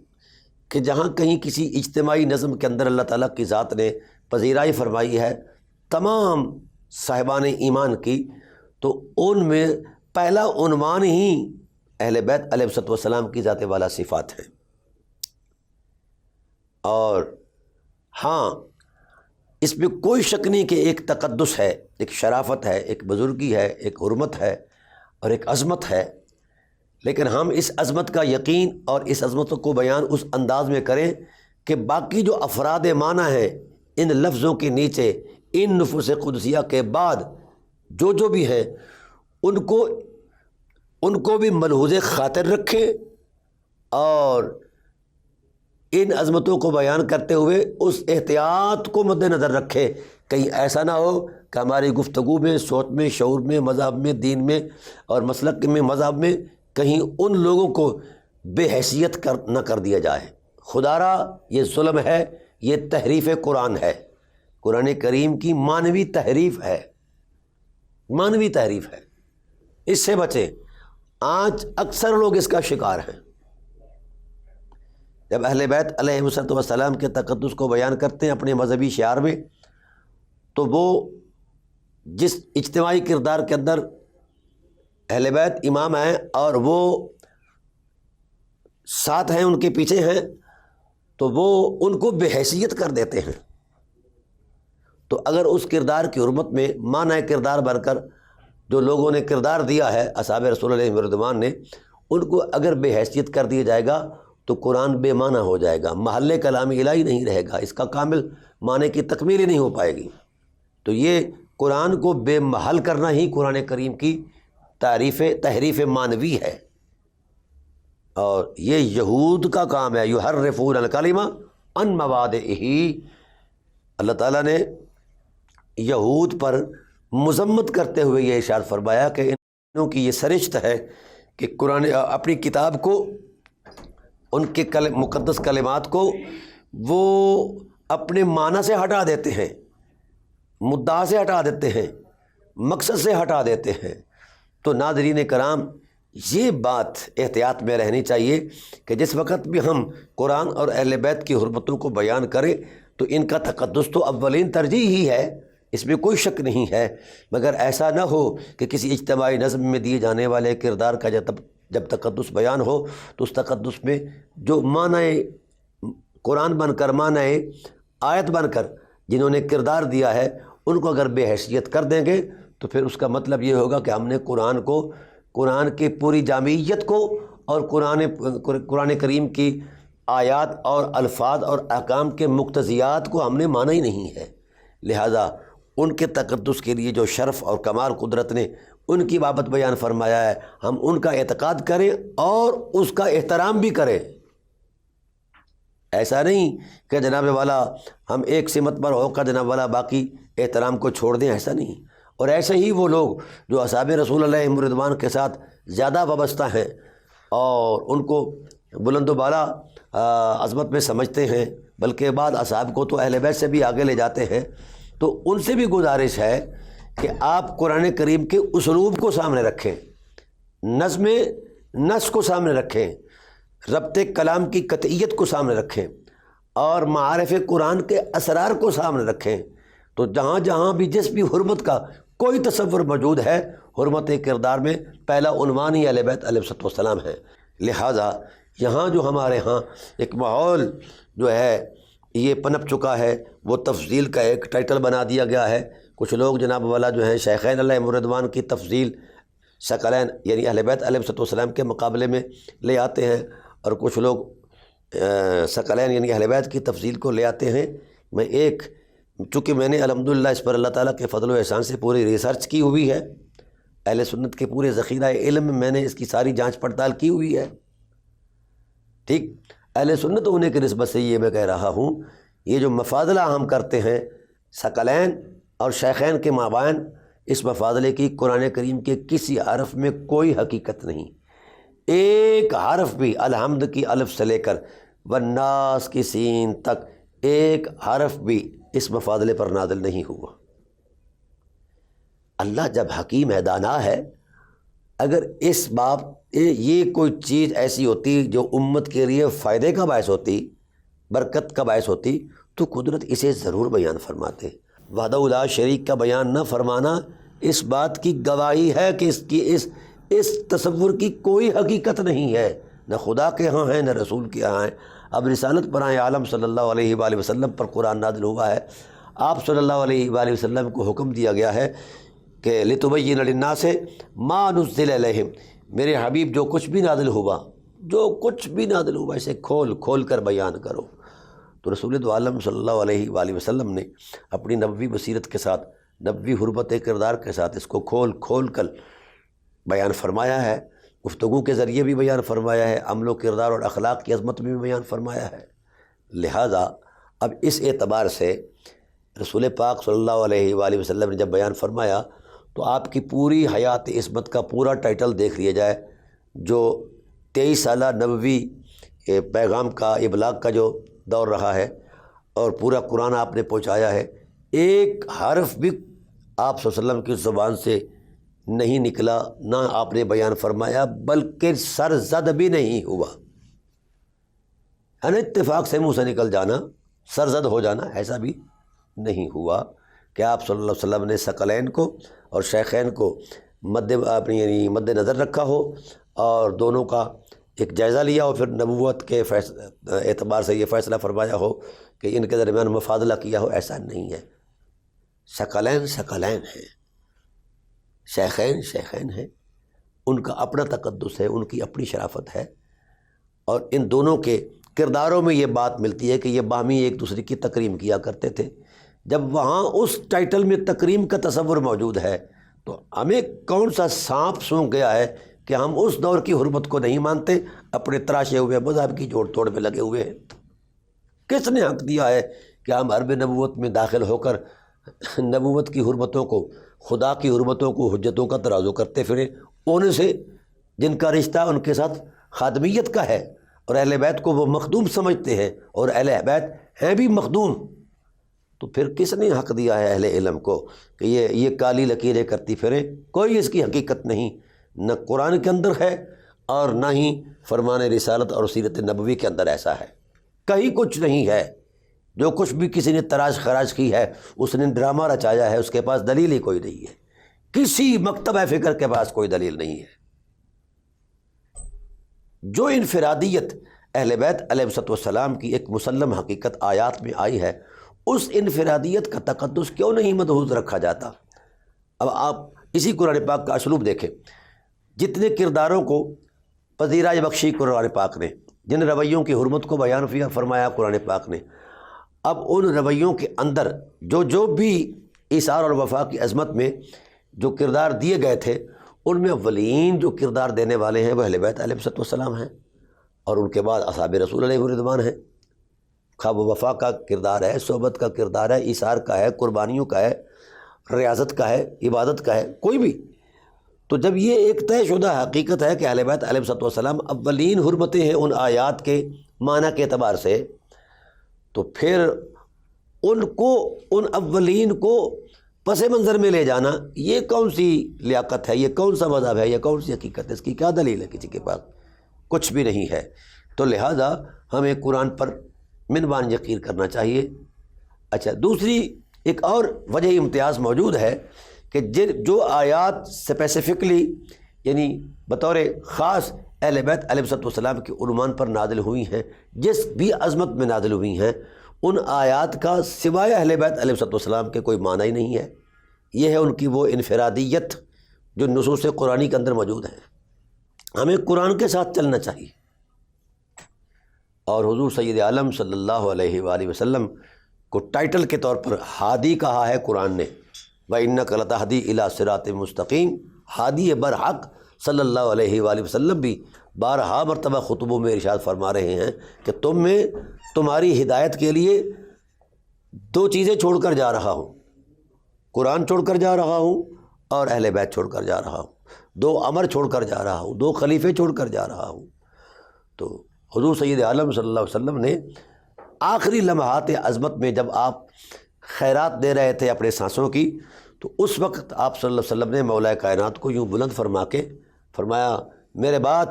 Speaker 1: کہ جہاں کہیں کسی اجتماعی نظم کے اندر اللہ تعالیٰ کی ذات نے پذیرائی فرمائی ہے تمام صاحبان ایمان کی، تو ان میں پہلا عنوان ہی اہل بیت علیہ الصلوۃ والسلام کی ذات والا صفات ہیں۔ اور ہاں، اس میں کوئی شک نہیں کہ ایک تقدس ہے، ایک شرافت ہے، ایک بزرگی ہے، ایک حرمت ہے اور ایک عظمت ہے، لیکن ہم اس عظمت کا یقین اور اس عظمت کو بیان اس انداز میں کریں کہ باقی جو افراد معنی ہیں ان لفظوں کے نیچے، ان نفوس قدسیہ کے بعد جو بھی ہیں ان کو بھی ملحوظ خاطر رکھیں، اور ان عظمتوں کو بیان کرتے ہوئے اس احتیاط کو مد نظر رکھے کہیں ایسا نہ ہو کہ ہماری گفتگو میں، سوچ میں، شعور میں، مذہب میں، دین میں اور مسلک میں، مذہب میں کہیں ان لوگوں کو بے حیثیت نہ کر دیا جائے۔ خدا را یہ ظلم ہے، یہ تحریف قرآن ہے، قرآن کریم کی مانوی تحریف ہے، مانوی تحریف ہے، اس سے بچیں۔ آج اکثر لوگ اس کا شکار ہیں۔ جب اہل بیت علیہ السلام کے تقدس کو بیان کرتے ہیں اپنے مذہبی شعار میں، تو وہ جس اجتماعی کردار کے اندر اہل بیت امام ہیں اور وہ ساتھ ہیں، ان کے پیچھے ہیں، تو وہ ان کو بے حیثیت کر دیتے ہیں۔ تو اگر اس کردار کی حرمت میں معنی کردار بن کر جو لوگوں نے کردار دیا ہے اصحاب رسول اللہ رضوان نے، ان کو اگر بے حیثیت کر دیا جائے گا تو قرآن بے معنی ہو جائے گا، محل کلام الہی نہیں رہے گا، اس کا کامل معنی کی تکمیل ہی نہیں ہو پائے گی۔ تو یہ قرآن کو بے محل کرنا ہی قرآن کریم کی تحریف معنوی ہے، اور یہ یہود کا کام ہے۔ یحرفون الکلمہ عن مواضعہ، اللہ تعالیٰ نے یہود پر مذمت کرتے ہوئے یہ ارشاد فرمایا کہ انہوں کی یہ سرشت ہے کہ قرآن اپنی کتاب کو، ان کے مقدس کلمات کو وہ اپنے معنی سے ہٹا دیتے ہیں، مدعا سے ہٹا دیتے ہیں، مقصد سے ہٹا دیتے ہیں۔ تو ناظرین کرام، یہ بات احتیاط میں رہنی چاہیے کہ جس وقت بھی ہم قرآن اور اہل بیت کی حرمتوں کو بیان کریں تو ان کا تقدس تو اولین ترجیح ہی ہے، اس میں کوئی شک نہیں ہے، مگر ایسا نہ ہو کہ کسی اجتماعی نظم میں دیے جانے والے کردار کا جب تقدس بیان ہو تو اس تقدس میں جو معنی قرآن بن کر، معنی آیت بن کر جنہوں نے کردار دیا ہے ان کو اگر بے حیثیت کر دیں گے تو پھر اس کا مطلب یہ ہوگا کہ ہم نے قرآن کی پوری جامعیت کو اور قرآن کریم کی آیات اور الفاظ اور احکام کے مقتضیات کو ہم نے مانا ہی نہیں ہے۔ لہذا ان کے تقدس کے لیے جو شرف اور کمال قدرت نے ان کی بابت بیان فرمایا ہے، ہم ان کا اعتقاد کریں اور اس کا احترام بھی کریں۔ ایسا نہیں کہ جناب والا ہم ایک سمت پر ہو کر جناب والا باقی احترام کو چھوڑ دیں، ایسا نہیں۔ اور ایسے ہی وہ لوگ جو اصحاب رسول اللہ رضوان کے ساتھ زیادہ وابستہ ہیں اور ان کو بلند و بالا عظمت میں سمجھتے ہیں، بلکہ بعض اصحاب کو تو اہل بیت سے بھی آگے لے جاتے ہیں، تو ان سے بھی گزارش ہے کہ آپ قرآن کریم کے اسلوب کو سامنے رکھیں، نظم نص کو سامنے رکھیں، ربط کلام کی قطعیت کو سامنے رکھیں اور معارف قرآن کے اسرار کو سامنے رکھیں۔ تو جہاں جہاں بھی جس بھی حرمت کا کوئی تصور موجود ہے، حرمت کردار میں پہلا عنوان ہی اہل بیت علیہ السلام ہے۔ لہٰذا یہاں جو ہمارے ہاں ایک ماحول جو ہے یہ پنپ چکا ہے، وہ تفضیل کا ایک ٹائٹل بنا دیا گیا ہے۔ کچھ لوگ جناب والا جو ہیں شیخین علیہ رضوان کی تفضیل ثقلین یعنی اہل بیت علیہ السلام کے مقابلے میں لے آتے ہیں، اور کچھ لوگ ثقلین یعنی اہل بیت کی تفضیل کو لے آتے ہیں۔ چونکہ میں نے الحمدللہ اس پر اللہ تعالیٰ کے فضل و احسان سے پوری ریسرچ کی ہوئی ہے، اہل سنت کے پورے ذخیرہ علم میں نے اس کی ساری جانچ پڑتال کی ہوئی ہے، ٹھیک۔ اہل سنت ہونے کی نسبت سے یہ میں کہہ رہا ہوں، یہ جو مفاضلہ ہم کرتے ہیں ثقلین اور شیخین کے مابین، اس مفاضلے کی قرآن کریم کے کسی حرف میں کوئی حقیقت نہیں۔ ایک حرف بھی الحمد کی الف سے لے کر والناس کی سین تک ایک حرف بھی اس مفاضلے پر نازل نہیں ہوا۔ اللہ جب حکیم ہے، دانا ہے، اگر اس باب یہ کوئی چیز ایسی ہوتی جو امت کے لیے فائدے کا باعث ہوتی برکت کا باعث ہوتی تو قدرت اسے ضرور بیان فرماتے۔ وحدہ لا شریک کا بیان نہ فرمانا اس بات کی گواہی ہے کہ اس تصور کی کوئی حقیقت نہیں ہے، نہ خدا کے ہاں ہے نہ رسول کے ہاں ہے۔ اب رسالت برائے عالم صلی اللہ علیہ وآلہ وسلم پر قرآن نازل ہوا ہے، آپ صلی اللہ علیہ وآلہ وسلم کو حکم دیا گیا ہے کہ لِتُبَيِّنَ لِلنَّاسِ مَا نُزِّلَ إِلَيْهِمْ، میرے حبیب جو کچھ بھی نازل ہوا اسے کھول کر بیان کرو۔ تو رسول دو عالم صلی اللہ علیہ وآلہ وسلم نے اپنی نبوی بصیرت کے ساتھ، نبوی حرمت کردار کے ساتھ اس کو کھول کر بیان فرمایا ہے، گفتگو کے ذریعے بھی بیان فرمایا ہے، عمل و کردار اور اخلاق کی عظمت میں بھی بیان فرمایا ہے۔ لہٰذا اب اس اعتبار سے رسول پاک صلی اللہ علیہ وآلہ وسلم نے جب بیان فرمایا تو آپ کی پوری حیات عصمت کا پورا ٹائٹل دیکھ لیا جائے، جو 23 سالہ نبوی پیغام کا ابلاغ کا جو دور رہا ہے اور پورا قرآن آپ نے پہنچایا ہے، ایک حرف بھی آپ صلی اللہ علیہ وسلم کی زبان سے نہیں نکلا، نہ آپ نے بیان فرمایا، بلکہ سرزد بھی نہیں ہوا۔ یعنی اتفاق سے منہ سے نکل جانا، سرزد ہو جانا، ایسا بھی نہیں ہوا کہ آپ صلی اللہ علیہ وسلم نے ثقلین کو اور شیخین کو مد نظر رکھا ہو اور دونوں کا ایک جائزہ لیا ہو، پھر نبوت کے اعتبار سے یہ فیصلہ فرمایا ہو کہ ان کے درمیان مفاضلہ کیا ہو، ایسا نہیں ہے۔ ثقلین ہیں، شیخین ہیں، ان کا اپنا تقدس ہے، ان کی اپنی شرافت ہے، اور ان دونوں کے کرداروں میں یہ بات ملتی ہے کہ یہ باہمی ایک دوسرے کی تکریم کیا کرتے تھے۔ جب وہاں اس ٹائٹل میں تکریم کا تصور موجود ہے تو ہمیں کون سا سانپ سونکھ گیا ہے کہ ہم اس دور کی حرمت کو نہیں مانتے، اپنے تراشے ہوئے مذہب کی جوڑ توڑ میں لگے ہوئے ہیں؟ کس نے حق دیا ہے کہ ہم حرب نبوت میں داخل ہو کر نبوت کی حرمتوں کو، خدا کی حرمتوں کو، حجتوں کا ترازو کرتے پھریں، ان سے جن کا رشتہ ان کے ساتھ خادمیت کا ہے اور اہل بیت کو وہ مخدوم سمجھتے ہیں اور اہل بیت ہیں بھی مخدوم؟ تو پھر کس نے حق دیا ہے اہل علم کو کہ یہ کالی لکیریں کرتی پھریں؟ کوئی اس کی حقیقت نہیں، نہ قرآن کے اندر ہے اور نہ ہی فرمان رسالت اور سیرت نبوی کے اندر ایسا ہے، کہیں کچھ نہیں ہے۔ جو کچھ بھی کسی نے تراش خراش کی ہے، اس نے ڈرامہ رچایا ہے، اس کے پاس دلیل ہی کوئی نہیں ہے، کسی مکتبہ فکر کے پاس کوئی دلیل نہیں ہے۔ جو انفرادیت اہل بیت علیہ السلام کی ایک مسلم حقیقت آیات میں آئی ہے، اس انفرادیت کا تقدس کیوں نہیں مدحوظ رکھا جاتا؟ اب آپ اسی قرآن پاک کا اسلوب دیکھیں، جتنے کرداروں کو پذیرائی بخشی قرآن پاک نے، جن رویوں کی حرمت کو بیان فرمایا قرآن پاک نے، اب ان رویوں کے اندر جو بھی ایثار اور وفا کی عظمت میں جو کردار دیے گئے تھے، ان میں اولین جو کردار دینے والے ہیں وہ اہل بیت علیہ السلام ہیں، اور ان کے بعد اصحاب رسول علیہ الرضوان ہیں۔ خواہ وہ وفا کا کردار ہے، صحبت کا کردار ہے، ایثار کا ہے، قربانیوں کا ہے، ریاضت کا ہے، عبادت کا ہے، کوئی بھی۔ تو جب یہ ایک طے شدہ حقیقت ہے کہ اہل بیت علیہ السلام اولین حرمتیں ہیں ان آیات کے معنی کے اعتبار سے، تو پھر ان اولین کو پس منظر میں لے جانا یہ کون سی لیاقت ہے، یہ کون سا مذہب ہے، یہ کون سی حقیقت ہے؟ اس کی کیا دلیل ہے؟ کسی کے پاس کچھ بھی نہیں ہے۔ تو لہٰذا ہمیں قرآن پر منوان یقین کرنا چاہیے۔ اچھا، دوسری ایک اور وجہ امتیاز موجود ہے کہ جو آیات اسپیسیفکلی یعنی بطور خاص اہل بیت علیہ السلام کے عنوان پر نازل ہوئی ہیں، جس بھی عظمت میں نازل ہوئی ہیں، ان آیات کا سوائے اہل بیت علیہ السلام کے کوئی معنی ہی نہیں ہے۔ یہ ہے ان کی وہ انفرادیت جو نصوص قرآنی کے اندر موجود ہے۔ ہمیں قرآن کے ساتھ چلنا چاہیے، اور حضور سید عالم صلی اللہ علیہ وآلہ وسلم کو ٹائٹل کے طور پر ہادی کہا ہے قرآن نے، وَإِنَّكَ لَتَهْدِي إِلَىٰ صِرَاطٍ مُسْتَقِيمٍ۔ ہادی برحق صلی اللہ علیہ وآلہ وسلم بھی بارہا مرتبہ خطبوں میں ارشاد فرما رہے ہیں کہ تمہاری ہدایت کے لیے دو چیزیں چھوڑ کر جا رہا ہوں، قرآن چھوڑ کر جا رہا ہوں اور اہل بیت چھوڑ کر جا رہا ہوں، دو امر چھوڑ کر جا رہا ہوں، دو خلیفے چھوڑ کر جا رہا ہوں۔ تو حضور سید عالم صلی اللہ علیہ وسلم نے آخری لمحات عظمت میں جب آپ خیرات دے رہے تھے اپنے سانسوں کی، تو اس وقت آپ صلی اللہ علیہ وسلم نے مولا کائنات کو یوں بلند فرما کے فرمایا، میرے بعد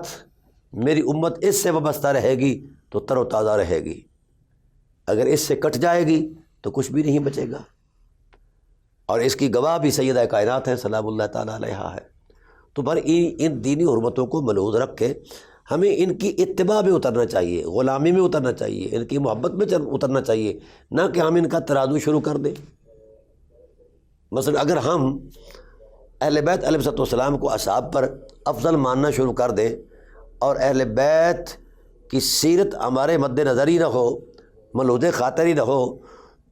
Speaker 1: میری امت اس سے وابستہ رہے گی تو تر و تازہ رہے گی، اگر اس سے کٹ جائے گی تو کچھ بھی نہیں بچے گا، اور اس کی گواہ بھی سیدہ کائنات ہے سلام اللہ تعالیٰ علیہا ہے۔ تو پر ان دینی حرمتوں کو ملحوظ رکھ کے ہمیں ان کی اتباع میں اترنا چاہیے، غلامی میں اترنا چاہیے، ان کی محبت میں اترنا چاہیے، نہ کہ ہم ان کا ترازو شروع کر دیں۔ مثلا اگر ہم اہل بیت علیہ السلام کو اصحاب پر افضل ماننا شروع کر دیں اور اہل بیت کی سیرت ہمارے مد نظر ہی نہ ہو، ملحوظ خاطر ہی نہ ہو،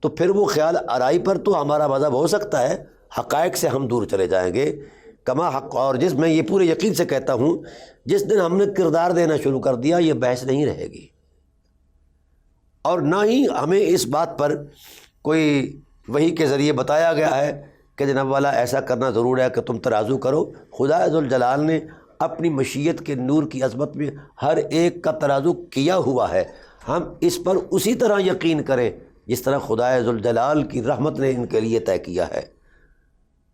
Speaker 1: تو پھر وہ خیال آرائی پر تو ہمارا مذہب ہو سکتا ہے، حقائق سے ہم دور چلے جائیں گے کما حق۔ اور جس میں یہ پورے یقین سے کہتا ہوں، جس دن ہم نے کردار دینا شروع کر دیا یہ بحث نہیں رہے گی، اور نہ ہی ہمیں اس بات پر کوئی وحی کے ذریعے بتایا گیا ہے کہ جناب والا ایسا کرنا ضرور ہے کہ تم ترازو کرو۔ خدا ذوالجلال نے اپنی مشیت کے نور کی عظمت میں ہر ایک کا ترازو کیا ہوا ہے، ہم اس پر اسی طرح یقین کریں جس طرح خدا ذوالجلال کی رحمت نے ان کے لیے طے کیا ہے،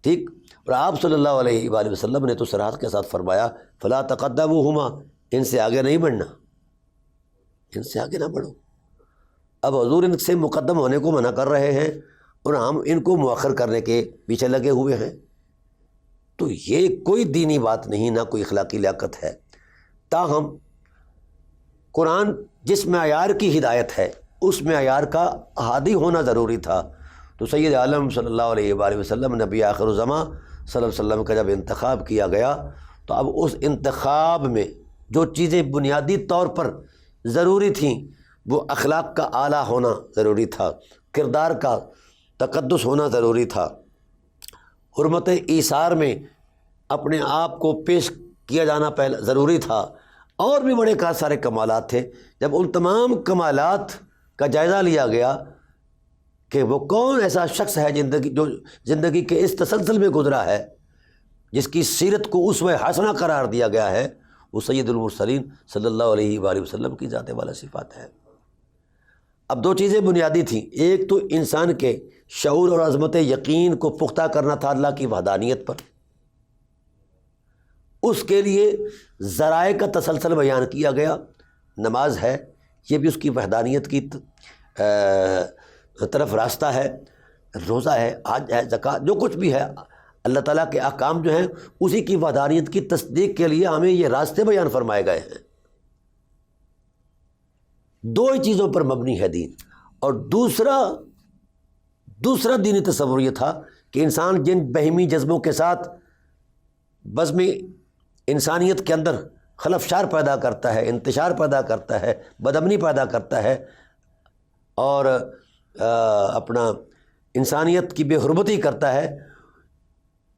Speaker 1: ٹھیک۔ اور آپ صلی اللہ علیہ وآلہ وسلم نے تو صراحت کے ساتھ فرمایا فلا تقدموہما، ان سے آگے نہیں بڑھنا، ان سے آگے نہ بڑھو۔ اب حضور ان سے مقدم ہونے کو منع کر رہے ہیں اور ہم ان کو مؤخر کرنے کے پیچھے لگے ہوئے ہیں، تو یہ کوئی دینی بات نہیں، نہ کوئی اخلاقی لیاقت ہے۔ تاہم قرآن جس معیار کی ہدایت ہے اس معیار کا ہادی ہونا ضروری تھا۔ تو سید عالم صلی اللہ علیہ وآلہ وسلم نبی آخر الزماں صلی اللہ علیہ وسلم کا جب انتخاب کیا گیا تو اب اس انتخاب میں جو چیزیں بنیادی طور پر ضروری تھیں وہ اخلاق کا اعلیٰ ہونا ضروری تھا، کردار کا تقدس ہونا ضروری تھا، حرمت ایثار میں اپنے آپ کو پیش کیا جانا پہلے ضروری تھا، اور بھی بڑے سارے کمالات تھے۔ جب ان تمام کمالات کا جائزہ لیا گیا کہ وہ کون ایسا شخص ہے جو زندگی کے اس تسلسل میں گزرا ہے، جس کی سیرت کو اسوہ حسنہ قرار دیا گیا ہے، وہ سید المرسلین صلی اللہ علیہ وآلہ وسلم کی ذات والا صفات ہے۔ اب دو چیزیں بنیادی تھیں، ایک تو انسان کے شعور اور عظمت یقین کو پختہ کرنا تھا اللہ کی وحدانیت پر، اس کے لیے ذرائع کا تسلسل بیان کیا گیا، نماز ہے یہ بھی اس کی وحدانیت کی طرف راستہ ہے، روزہ ہے، حج ہے، زکوٰۃ، جو کچھ بھی ہے اللہ تعالیٰ کے احکام جو ہیں اسی کی وحدانیت کی تصدیق کے لیے ہمیں یہ راستے بیان فرمائے گئے ہیں۔ دو ہی چیزوں پر مبنی ہے دین، اور دوسرا دینی تصور یہ تھا کہ انسان جن بہیمی جذبوں کے ساتھ بزم انسانیت کے اندر خلفشار پیدا کرتا ہے، انتشار پیدا کرتا ہے، بدامنی پیدا کرتا ہے، اور اپنا انسانیت کی بے حرمتی کرتا ہے،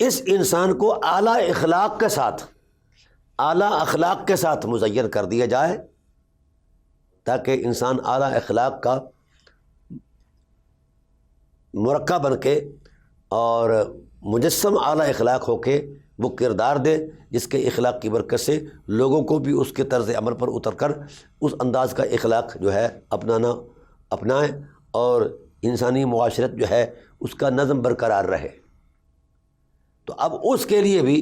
Speaker 1: اس انسان کو اعلیٰ اخلاق کے ساتھ مزین کر دیا جائے تاکہ انسان اعلیٰ اخلاق کا مرکب بن کے اور مجسم اعلیٰ اخلاق ہو کے وہ کردار دے جس کے اخلاق کی برکت سے لوگوں کو بھی اس کے طرز عمل پر اتر کر اس انداز کا اخلاق جو ہے اپنائیں، اور انسانی معاشرت جو ہے اس کا نظم برقرار رہے۔ تو اب اس کے لیے بھی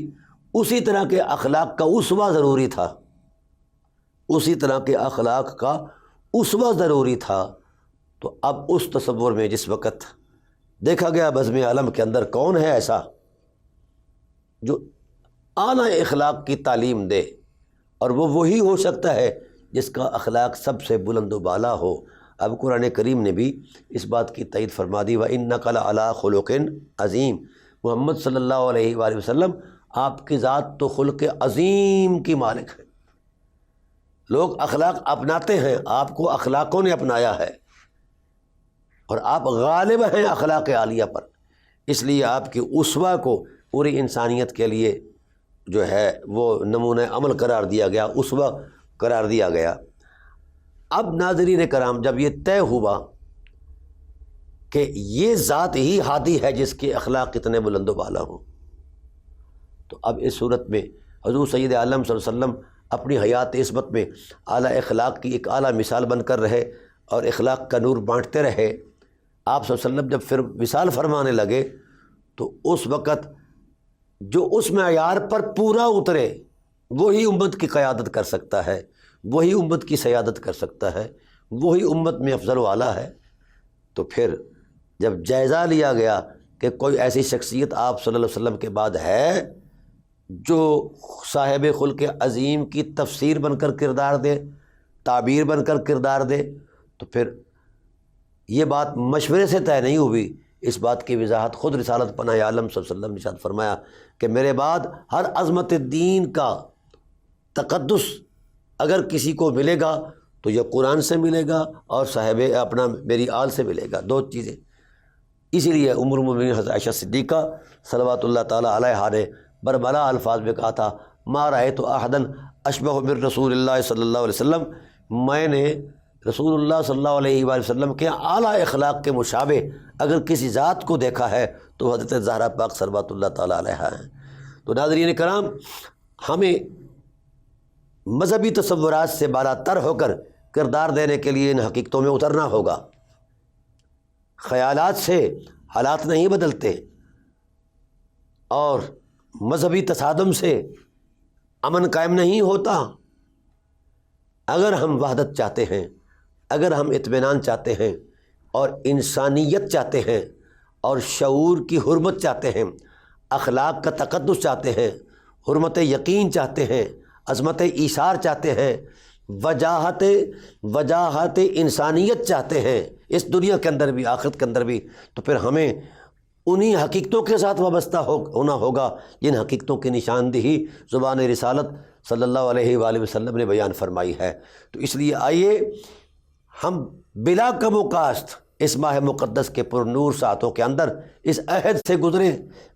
Speaker 1: اسی طرح کے اخلاق کا اسوہ ضروری تھا، اسی طرح کے اخلاق کا اسوہ ضروری تھا۔ تو اب اس تصور میں جس وقت دیکھا گیا بزم عالم کے اندر کون ہے ایسا جو اعلیٰ اخلاق کی تعلیم دے، اور وہ وہی ہو سکتا ہے جس کا اخلاق سب سے بلند و بالا ہو۔ اب قرآن کریم نے بھی اس بات کی تائید فرما دی وَإِنَّكَ لَعَلَىٰ خُلُقٍ عظیم، محمد صلی اللہ علیہ وآلہ وسلم آپ کی ذات تو خلق عظیم کی مالک ہے۔ لوگ اخلاق اپناتے ہیں، آپ کو اخلاقوں نے اپنایا ہے، اور آپ غالب ہیں اخلاق عالیہ پر، اس لیے آپ کی اسوہ کو پوری انسانیت کے لیے جو ہے وہ نمونہ عمل قرار دیا گیا، اسوہ قرار دیا گیا۔ اب ناظرین کرام، جب یہ طے ہوا کہ یہ ذات ہی ہادی ہے جس کے اخلاق کتنے بلند و بالا ہوں، تو اب اس صورت میں حضور سید عالم صلی اللہ علیہ وسلم اپنی حیات عصمت میں اعلیٰ اخلاق کی ایک اعلیٰ مثال بن کر رہے اور اخلاق کا نور بانٹتے رہے۔ آپ صلی اللہ علیہ وسلم جب پھر وصال فرمانے لگے تو اس وقت جو اس معیار پر پورا اترے وہی امت کی قیادت کر سکتا ہے، وہی امت کی سیادت کر سکتا ہے، وہی امت میں افضل و اعلیٰ ہے تو پھر جب جائزہ لیا گیا کہ کوئی ایسی شخصیت آپ صلی اللہ علیہ وسلم کے بعد ہے جو صاحب خلق عظیم کی تفسیر بن کر کردار دے، تعبیر بن کر کردار دے، تو پھر یہ بات مشورے سے طے نہیں ہوئی، اس بات کی وضاحت خود رسالت پناہ عالم صلی اللہ علیہ وسلم نے ارشاد فرمایا کہ میرے بعد ہر عظمت دین کا تقدس اگر کسی کو ملے گا تو یہ قرآن سے ملے گا اور صاحب اپنا میری آل سے ملے گا، دو چیزیں۔ اسی لیے ام المؤمنین حضرت عائشہ صدیقہ صلوات اللہ تعالی علیہا نے برملا الفاظ میں کہا تھا ما رأیت احدا اشبہ من رسول اللہ صلی اللہ علیہ وسلم، میں نے رسول اللہ صلی اللہ علیہ وآلہ وسلم کے اعلیٰ اخلاق کے مشابہ اگر کسی ذات کو دیکھا ہے تو حضرت زہرا پاک صلوات اللہ تعالی علیہا ہیں۔ تو ناظرین کرام، ہمیں مذہبی تصورات سے بالا تر ہو کر کردار دینے کے لیے ان حقیقتوں میں اترنا ہوگا۔ خیالات سے حالات نہیں بدلتے اور مذہبی تصادم سے امن قائم نہیں ہوتا۔ اگر ہم وحدت چاہتے ہیں، اگر ہم اطمینان چاہتے ہیں اور انسانیت چاہتے ہیں اور شعور کی حرمت چاہتے ہیں، اخلاق کا تقدس چاہتے ہیں، حرمت یقین چاہتے ہیں، عظمت ایثار چاہتے ہیں، وجاہت انسانیت چاہتے ہیں اس دنیا کے اندر بھی آخرت کے اندر بھی، تو پھر ہمیں انہی حقیقتوں کے ساتھ وابستہ ہونا ہوگا جن حقیقتوں کی نشاندہی زبان رسالت صلی اللہ علیہ وآلہ وسلم نے بیان فرمائی ہے۔ تو اس لیے آئیے ہم بلا کم و کاست اس ماہ مقدس کے پر نور ساعتوں کے اندر اس عہد سے گزریں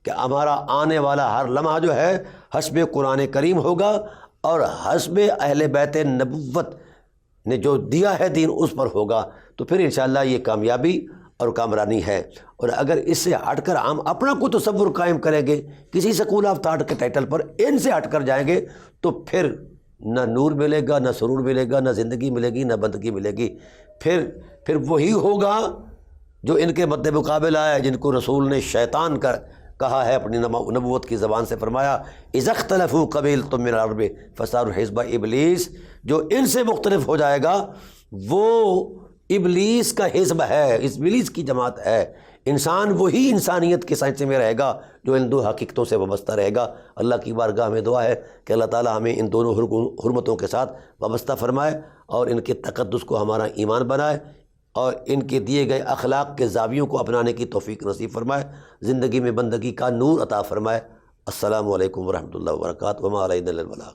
Speaker 1: کہ ہمارا آنے والا ہر لمحہ جو ہے حسب قرآن کریم ہوگا اور حسب اہل بیت نبوت نے جو دیا ہے دین اس پر ہوگا، تو پھر انشاءاللہ یہ کامیابی اور کامرانی ہے۔ اور اگر اس سے ہٹ کر ہم اپنا کوئی تصور قائم کریں گے کسی سکول آف تھاٹ کے ٹائٹل پر، ان سے ہٹ کر جائیں گے، تو پھر نہ نور ملے گا، نہ سرور ملے گا، نہ زندگی ملے گی، نہ بندگی ملے گی۔ پھر وہی ہوگا جو ان کے مد مقابل آیا ہے، جن کو رسول نے شیطان کہا ہے اپنی نبوت کی زبان سے، فرمایا اذا اختلفوا قبیلۃ من العرب فصاروا حزب ابلیس، جو ان سے مختلف ہو جائے گا وہ ابلیس کا حزب ہے، ابلیس کی جماعت ہے۔ انسان وہی انسانیت کے سائنس میں رہے گا جو ان دو حقیقتوں سے وابستہ رہے گا۔ اللہ کی بارگاہ میں دعا ہے کہ اللہ تعالی ہمیں ان دونوں حرمتوں کے ساتھ وابستہ فرمائے اور ان کے تقدس کو ہمارا ایمان بنائے اور ان کے دیے گئے اخلاق کے زاویوں کو اپنانے کی توفیق نصیب فرمائے، زندگی میں بندگی کا نور عطا فرمائے۔ السلام علیکم ورحمۃ اللہ وبرکاتہ۔ وما علینا الا البلاغ۔